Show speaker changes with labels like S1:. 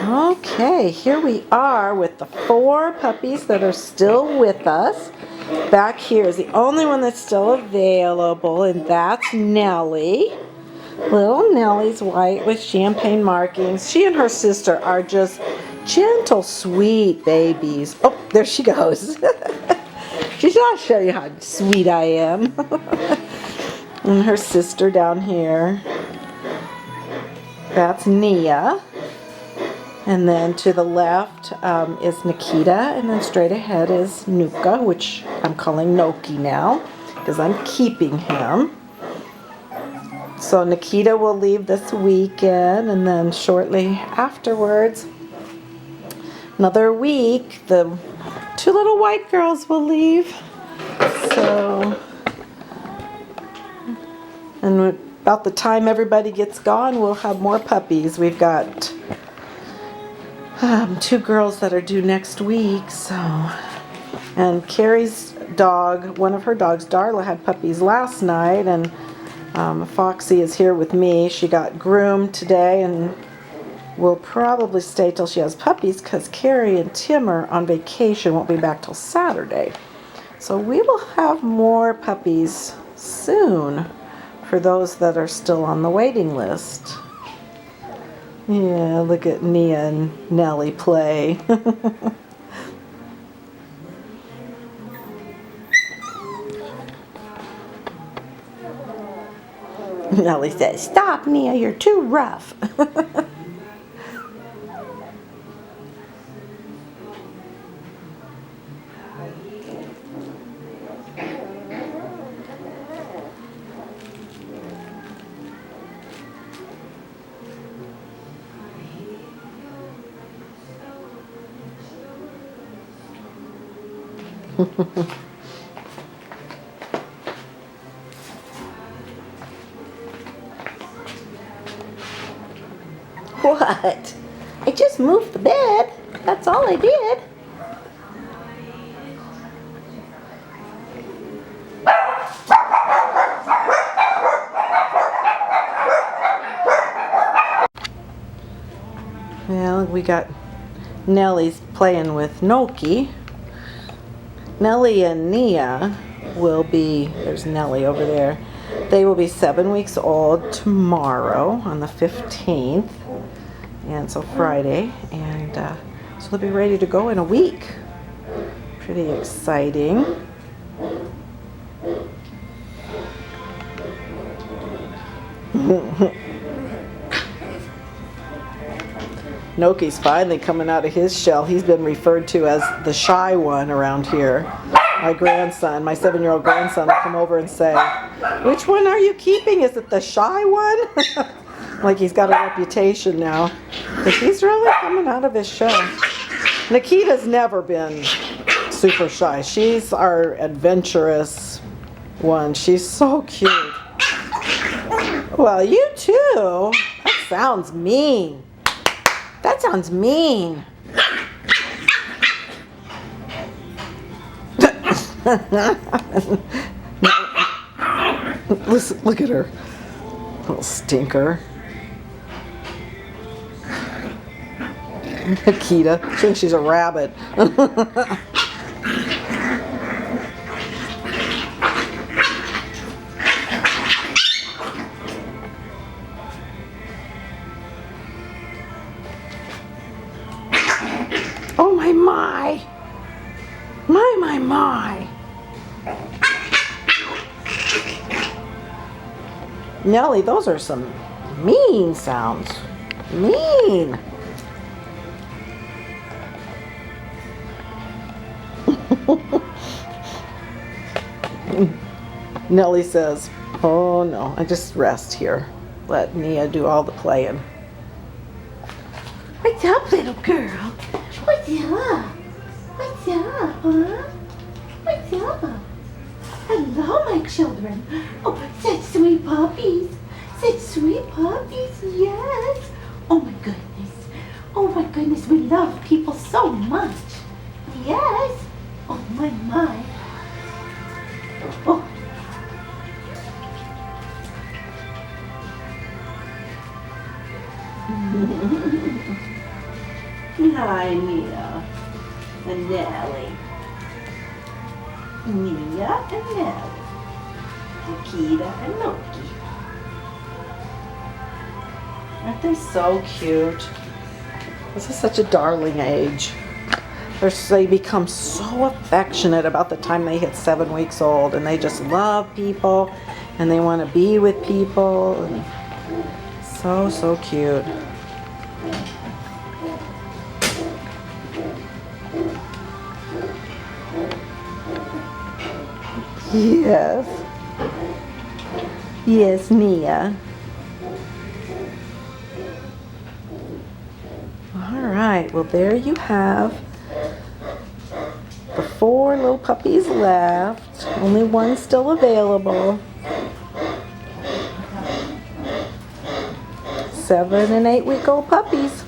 S1: Okay, here we are with the 4 puppies that are still with us. Back here is the only one that's still available, and that's Nellie. Little Nellie's white with champagne markings. She and her sister are just gentle, sweet babies. Oh, there she goes. She's gonna show you how sweet I am. And her sister down here. That's Nia. And then to the left is Nikita, and then straight ahead is Nuka, which I'm calling Noki now because I'm keeping him. So Nikita will leave this weekend, and then shortly afterwards, another week, the 2 little white girls will leave. So, and about the time everybody gets gone, we'll have more puppies. We've got 2 girls that are due next week. So, and Carrie's dog, one of her dogs, Darla, had puppies last night, and Foxy is here with me. She got groomed today and will probably stay till she has puppies because Carrie and Tim are on vacation, won't be back till Saturday. So we will have more puppies soon for those that are still on the waiting list. Yeah, look at Nia and Nellie play. Nellie says, "Stop, Nia, you're too rough." What? I just moved the bed. That's all I did. Well, we got Nellie's playing with Noki. Nellie and Nia will be, there's Nellie over there. They will be 7 weeks old tomorrow on the 15th. And so Friday, and so they'll be ready to go in a week. Pretty exciting. Noki's finally coming out of his shell. He's been referred to as the shy one around here. My grandson, my 7-year-old grandson, will come over and say, "Which one are you keeping? Is it the shy one?" Like he's got a reputation now. But he's really coming out of his shell. Nikita's never been super shy. She's our adventurous one. She's so cute. Well, you too. That sounds mean. That sounds mean. Listen, look at her. Little stinker. Nikita. She thinks she's a rabbit. Oh my my. My. Nellie, those are some mean sounds. Mean. Nellie says, "Oh no, I just rest here. Let Nia do all the playing." What's up, little girl? What's up? What's up, huh? What's up? Hello, my children. Oh, such sweet puppies. Such sweet puppies, yes. Oh my goodness. Oh my goodness, we love people so much. Yes. Oh my. Oh. Hi, Nia and Nellie. Nia and Nellie. Nikita and Loki. Aren't they so cute? This is such a darling age. They become so affectionate about the time they hit 7 weeks old, and they just love people and they want to be with people. And so cute. Yes. Yes, Nia. All right, well, there you have the 4 little puppies left. Only one still available. 7 and 8 week old puppies.